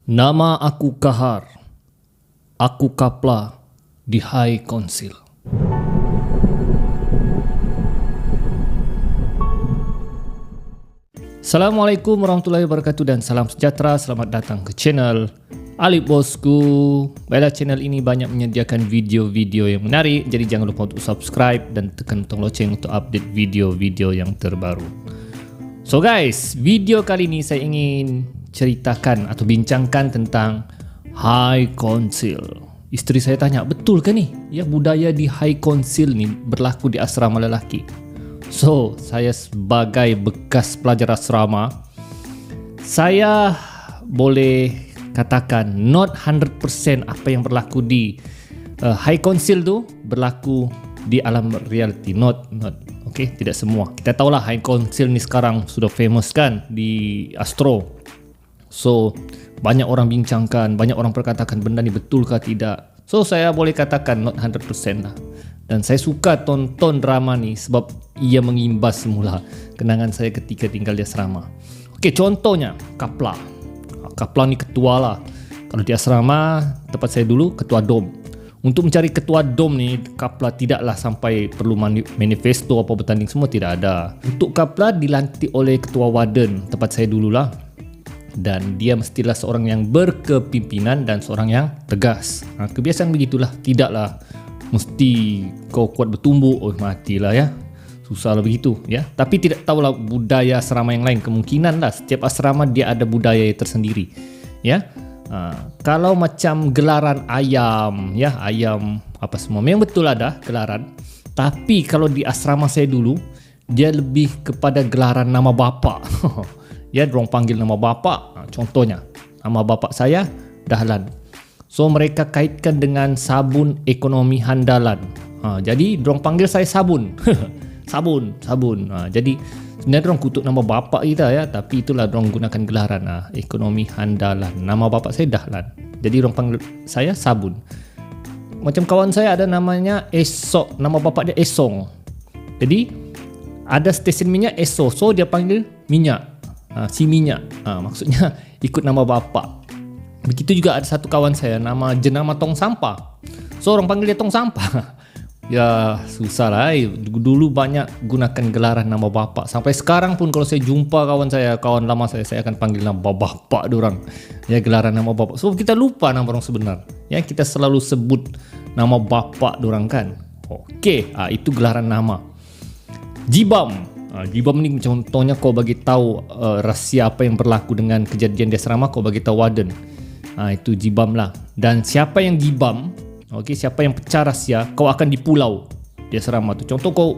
Nama aku Kahar. Aku kapla di High Council. Assalamualaikum warahmatullahi wabarakatuh dan salam sejahtera. Selamat datang ke channel Alip Bosku. Baiklah, channel ini banyak menyediakan video-video yang menarik, jadi jangan lupa untuk subscribe dan tekan butang loceng untuk update video-video yang terbaru. So guys, video kali ini saya ingin ceritakan atau bincangkan tentang High Council. Isteri saya tanya, betul ke ni? Ya, budaya di High Council ni berlaku di asrama lelaki. So, saya sebagai bekas pelajar asrama, saya boleh katakan not 100% apa yang berlaku di High Council tu berlaku di alam reality. Not okay, tidak semua. Kita tahulah High Council ni sekarang sudah famous kan di Astro. So, banyak orang bincangkan, banyak orang perkatakan benda ni betul ke tidak. So, saya boleh katakan not 100% lah. Dan saya suka tonton drama ni sebab ia mengimbas semula kenangan saya ketika tinggal di asrama. Okey, contohnya Kapla. Kapla ni ketua lah. Kalau di asrama tempat saya dulu, ketua dom. Untuk mencari ketua dom ni, Kapla tidaklah sampai perlu manifesto apa bertanding, semua tidak ada. Untuk Kapla dilantik oleh ketua warden tempat saya dululah. Dan dia mestilah seorang yang berkepimpinan dan seorang yang tegas. Kebiasaan begitulah, tidaklah mesti kau kuat bertumbuk, oh matilah ya. Susahlah begitu ya. Tapi tidak tahulah budaya asrama yang lain. Kemungkinan lah setiap asrama dia ada budaya tersendiri ya. Kalau macam gelaran ayam ya, ayam apa semua memang betul ada gelaran. Tapi kalau di asrama saya dulu, dia lebih kepada gelaran nama bapa. Ya, dorang panggil nama bapa. Contohnya, nama bapa saya Dahlan. So, mereka kaitkan dengan sabun ekonomi handalan. Jadi, dorang panggil saya Sabun. Sabun. Jadi, sebenarnya dorang kutuk nama bapa kita ya. Tapi itulah dorang gunakan gelaran ekonomi handalan. Nama bapa saya Dahlan. Jadi, dorang panggil saya Sabun. Macam kawan saya ada namanya Esok. Nama bapa dia Esong. Jadi, ada stesen minyak Esok. So, dia panggil minyak. Si minyak, maksudnya ikut nama bapa. Begitu juga ada satu kawan saya nama jenama Tong Sampah. So orang panggil dia Tong Sampah. Ya susah lah. Dulu banyak gunakan gelaran nama bapa. Sampai sekarang pun kalau saya jumpa kawan lama saya akan panggil nama bapa diorang. Ya, gelaran nama bapa. So kita lupa nama orang sebenar. Ya, kita selalu sebut nama bapa diorang kan. Okey, itu gelaran nama. Jibam. Jibam ni contohnya kau bagi tahu rahsia apa yang berlaku dengan kejadian di asrama, kau bagi tahu warden. Itu jibam lah. Dan siapa yang jibam, okey, siapa yang pecah rahsia, kau akan dipulau di asrama tu. Contoh kau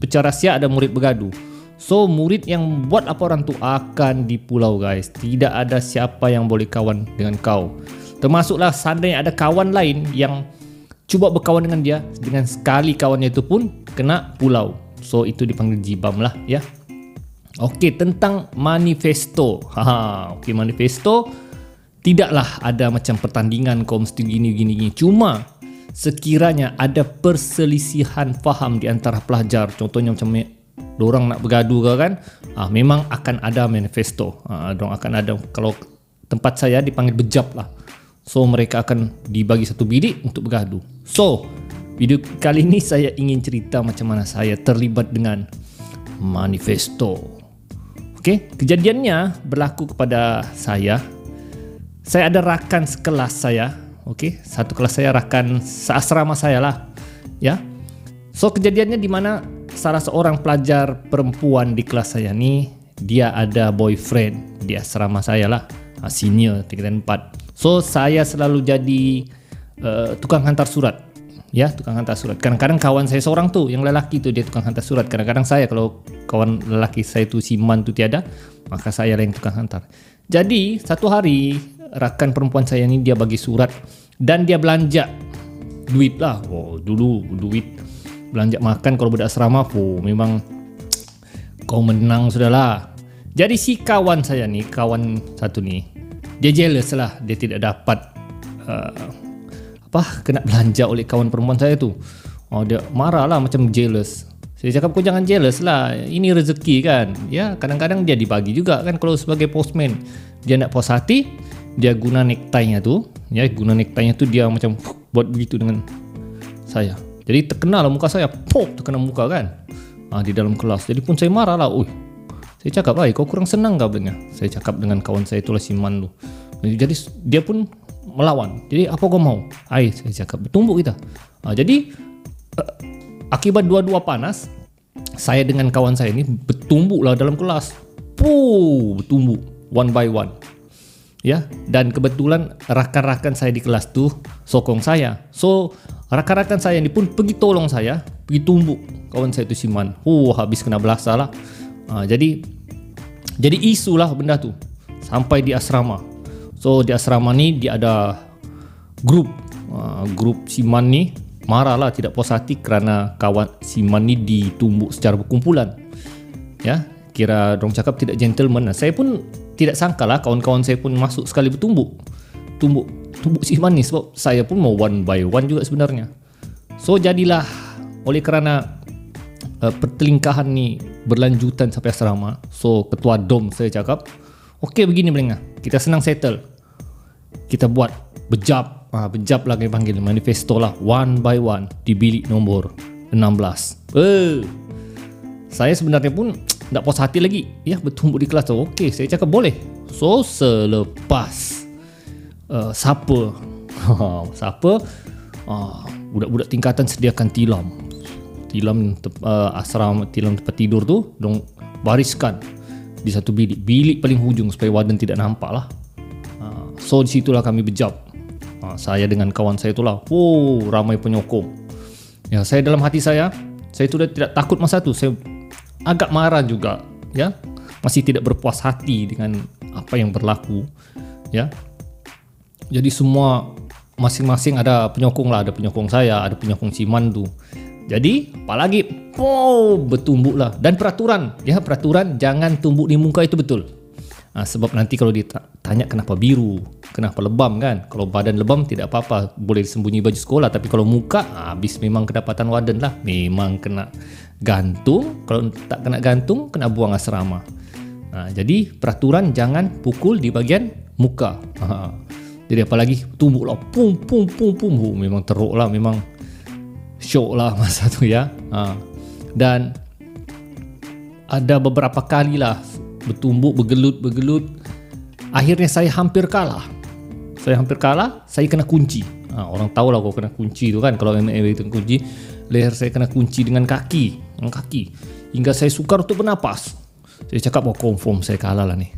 pecah rahsia, ada murid bergaduh. So murid yang buat laporan tu akan dipulau guys. Tidak ada siapa yang boleh kawan dengan kau. Termasuklah seandainya ada kawan lain yang cuba berkawan dengan dia, dengan sekali kawannya itu pun kena pulau. So itu dipanggil jibam lah ya. Okey, tentang manifesto. Okey, manifesto tidaklah ada macam pertandingan kau mesti gini. Cuma sekiranya ada perselisihan faham di antara pelajar, contohnya macam dorang nak bergaduh ke kan, memang akan ada manifesto. Dorang akan ada, kalau tempat saya dipanggil bejap lah. So mereka akan dibagi satu bilik untuk bergaduh. So video kali ini saya ingin cerita macam mana saya terlibat dengan manifesto. Okey, kejadiannya berlaku kepada saya. Saya ada rakan sekelas saya. Okey, satu kelas saya, rakan seasrama saya lah. Ya. So kejadiannya di mana salah seorang pelajar perempuan di kelas saya ni, dia ada boyfriend di asrama saya lah. Senior tingkatan 4. So saya selalu jadi tukang hantar surat. Ya, tukang hantar surat. Kadang-kadang kawan saya seorang tu, yang lelaki tu dia tukang hantar surat. Kadang-kadang saya, kalau kawan lelaki saya tu Siman tu tiada, maka saya lah yang tukang hantar. Jadi satu hari rakan perempuan saya ni dia bagi surat dan dia belanja duit lah. Dulu duit belanja makan kalau budak asrama, memang kau menang sudahlah. Jadi si kawan saya ni, kawan satu ni, dia jealous lah, dia tidak dapat kena belanja oleh kawan perempuan saya tu. Dia marah lah, macam jealous. Saya cakap, kau jangan jealous lah, ini rezeki kan. Ya, kadang-kadang dia dibagi juga kan. Kalau sebagai postman dia nak puas hati, dia guna necktie-nya tu, ya, guna necktie-nya tu dia macam buat begitu dengan saya. Jadi terkena lah muka saya, pop, terkena muka kan. Di dalam kelas. Jadi pun saya marah lah. Saya cakap, kau kurang senang kah bilangnya. Saya cakap dengan kawan saya itulah si Man tu. Jadi dia pun melawan. Jadi apa kau mau? Saya cakap, bertumbuk kita. Jadi akibat dua-dua panas, saya dengan kawan saya ini bertumbuk lah dalam kelas. Bertumbuk one by one. Ya, dan kebetulan rakan-rakan saya di kelas tu sokong saya. So rakan-rakan saya ini pun pergi tolong saya, pergi tumbuk kawan saya tu si Man. Habis kena belasah lah. Jadi isu lah benda tu sampai di asrama. So di asrama ni dia ada grup si Man ni marah lah, tidak puas hati kerana kawan si Man ni ditumbuk secara berkumpulan. Ya, kira dorang cakap tidak gentleman. Saya pun tidak sangka lah kawan-kawan saya pun masuk sekali bertumbuk si Man ni, sebab saya pun mau one by one juga sebenarnya. So jadilah oleh kerana pertelingkahan ni berlanjutan sampai asrama. So ketua dom saya cakap, okey begini Belengah, kita senang settle. Kita buat bejap lah kami panggil, manifesto lah one by one di bilik nombor 16. Saya sebenarnya pun tak puas hati lagi, ya, bertumbuk di kelas tu. Okey, saya cakap boleh. So selepas siapa budak-budak tingkatan sediakan tilam asrama, tilam tempat tidur tu dong bariskan di satu bilik paling hujung supaya warden tidak nampak lah. So di situlah kami bejap, saya dengan kawan saya itulah. Ramai penyokong. Ya, saya dalam hati saya sudah tidak takut masa tu. Saya agak marah juga, ya, masih tidak berpuas hati dengan apa yang berlaku, ya. Jadi semua masing-masing ada penyokong lah, ada penyokong saya, ada penyokong si Man tu. Jadi apalagi bertumbuk lah. Dan peraturan jangan tumbuk di muka itu betul. Sebab nanti kalau ditanya kenapa biru, kenapa lebam kan. Kalau badan lebam tidak apa-apa, boleh sembunyi baju sekolah. Tapi kalau muka, habis memang kedapatan warden lah. Memang kena gantung. Kalau tak kena gantung, kena buang asrama. Jadi peraturan jangan pukul di bagian muka. Jadi apalagi tumbuk lah, pum. Memang teruk lah, memang syok lah masa tu, ya. Dan ada beberapa kali lah bertumbuk, bergelut. Akhirnya saya hampir kalah. Saya kena kunci. Orang tahu lah kau kena kunci tu kan. Kalau MMA itu kunci, leher saya kena kunci dengan kaki. Hingga saya sukar untuk bernapas. Saya cakap, confirm saya kalah lah ni.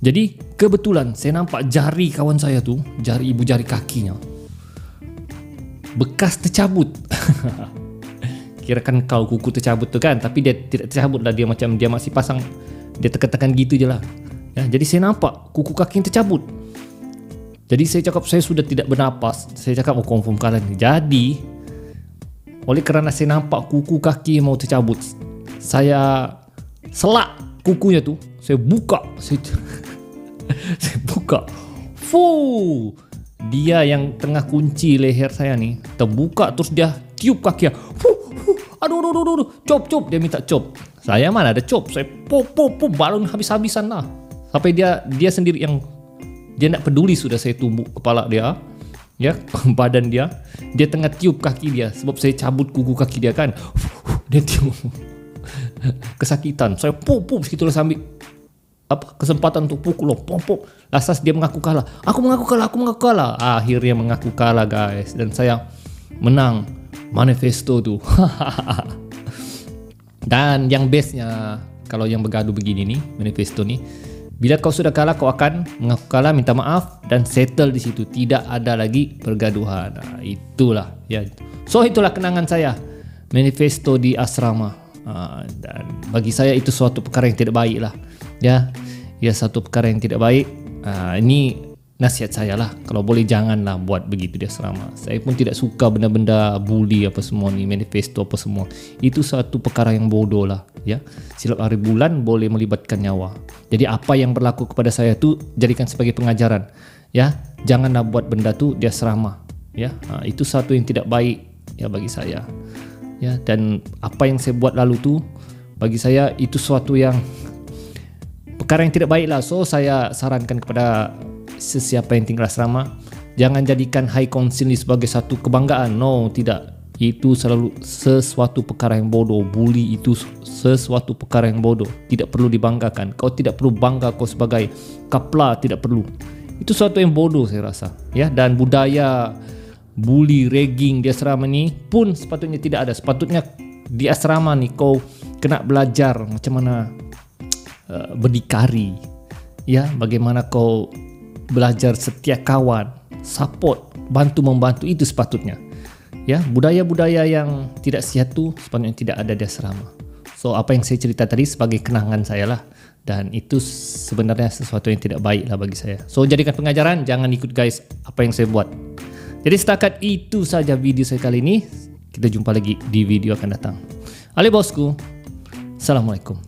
Jadi kebetulan saya nampak jari kawan saya tu, ibu jari kakinya bekas tercabut. Kirakan kau kuku tercabut tu kan, tapi dia tidak tercabut lah, dia masih pasang, dia tekan-tekan gitu je lah, ya. Jadi saya nampak kuku kaki yang tercabut. Jadi saya cakap saya sudah tidak bernapas. Saya cakap confirm kalah ni. Jadi oleh kerana saya nampak kuku kaki mau tercabut, saya selak kukunya tu, saya buka. Dia yang tengah kunci leher saya ni terbuka, terus dia tiup kaki. Aduh, cop, dia minta cop. Saya mana ada cop, saya pop, balon habis-habisan lah. Sampai dia sendiri yang dia nak peduli sudah saya tumbuk kepala dia, ya, badan dia tengah tiup kaki dia sebab saya cabut kuku kaki dia kan. Dia tiup. Kesakitan. Saya pop sekitulah sambil kesempatan untuk pukul, pop. Lasas dia mengaku kalah. Aku mengaku kalah. Akhirnya mengaku kalah, guys, dan saya menang manifesto tu. Dan yang bestnya kalau yang bergaduh begini nih, manifesto nih, bila kau sudah kalah, kau akan mengaku kalah, minta maaf dan settle di situ. Tidak ada lagi pergaduhan. Itulah, ya. So itulah kenangan saya manifesto di asrama. Dan bagi saya itu suatu perkara yang tidak baik lah, ya satu perkara yang tidak baik. Ini nasihat saya lah, kalau boleh janganlah buat begitu di asrama. Saya pun tidak suka benda-benda bully apa semua ni, manifesto apa semua. Itu satu perkara yang bodoh lah, ya. Silap hari bulan boleh melibatkan nyawa. Jadi apa yang berlaku kepada saya tu jadikan sebagai pengajaran, ya. Janganlah buat benda tu di asrama, ya. Itu satu yang tidak baik, ya, bagi saya, ya. Dan apa yang saya buat lalu tu bagi saya itu suatu yang perkara yang tidak baik lah. So saya sarankan kepada sesiapa yang tinggal asrama, jangan jadikan high council ni sebagai satu kebanggaan. No, tidak. Itu selalu sesuatu perkara yang bodoh. Bully itu sesuatu perkara yang bodoh, tidak perlu dibanggakan. Kau tidak perlu bangga kau sebagai kapla, tidak perlu. Itu sesuatu yang bodoh saya rasa, ya. Dan budaya bully, ragging di asrama ni pun sepatutnya tidak ada. Sepatutnya di asrama ni kau kena belajar macam mana berdikari, ya, bagaimana kau belajar setia kawan, support, bantu-membantu, itu sepatutnya. Ya, budaya-budaya yang tidak sihat tu sepatutnya tidak ada di asrama. So apa yang saya cerita tadi sebagai kenangan saya lah, dan itu sebenarnya sesuatu yang tidak baik lah bagi saya. So jadikan pengajaran, jangan ikut guys apa yang saya buat. Jadi setakat itu saja video saya kali ini. Kita jumpa lagi di video akan datang. Ali bosku, Assalamualaikum.